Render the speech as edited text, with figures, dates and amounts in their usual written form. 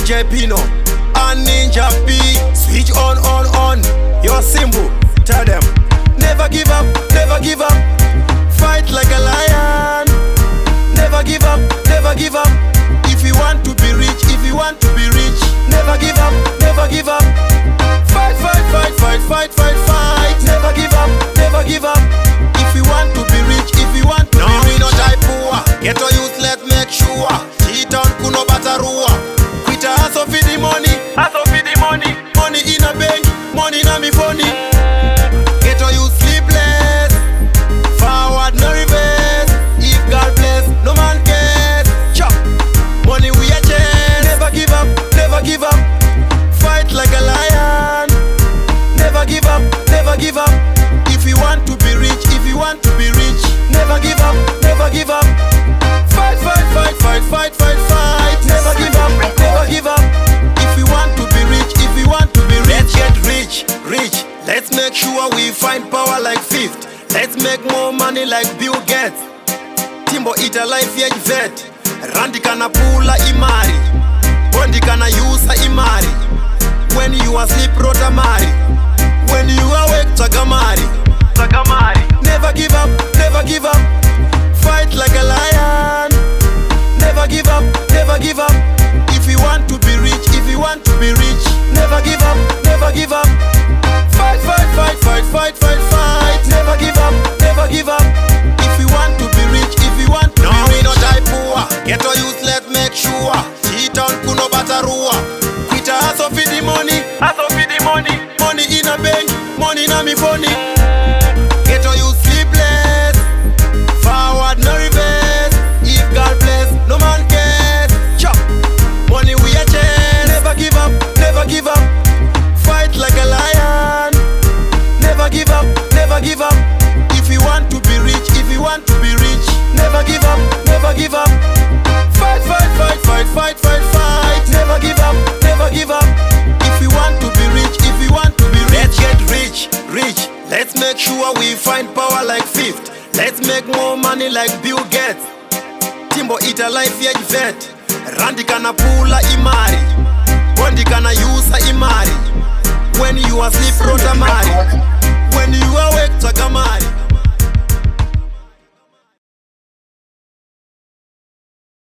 DJ Pino and Ninja P. Switch on. Your symbol, tell them. Never give up, never give up. Fight like a lion. Never give up, never give up. If you want to be rich, if you want to be rich, never give up, never give up. Fight. Never give up, never give up. If you want to be rich, if you want to be rich. No, we no die poor. Get a youth, let's make sure. Cheat on kuno batarua. Quit a hustle for the money. Hustle for the money. Money in a bank, money in a me phone. Get a youth sleepless. Forward, no reverse. If God bless, no man cares. Chop. Money we a chase. Never give up, never give up. Fight like a lion. Never give up, never give up. If you want to be rich, if you want to be rich, never give up, never give up. Fight. Never give up, never give up. If you want to be rich, if you want to be rich, let's get rich. Let's make sure we find power like Fifth. Let's make more money like Bill Gates. Timbo ita life ya vet. Randi kana pula imari. Bondi kana yusa imari. When you asleep rota mari. When you awake tagamari. Never give up, never give up. Fight like a lion. Never give up, never give up. If you want to be rich, if you want to be rich, never give up, never give up. Fight. Never give up, never give up. If you want to be rich, if you want to be rich. No, we no die poor. Get a youth, let's make sure. Cheat on kuno batarua. Quit a hustle for the money. Hustle for the money. Money in a bank, money in a me phone. Get a youth sleepless. Forward, no reverse. If God bless, no man cares. Chop. Money we a chase. Never give up, never give up. Fight like a lion. Never give up, never give up. If you want to be rich, if you want to be rich, never give up, never give up. Fight. Never give up, never give up. If you want to be rich, if you want to be rich, let's get rich. Let's make sure we find power like Fifth. Let's make more money like Bill Gates. Timbo ita life ya vet. Randi kana pula imari. Bondi kana yusa imari. When you asleep rota mari. When you awake tagamari.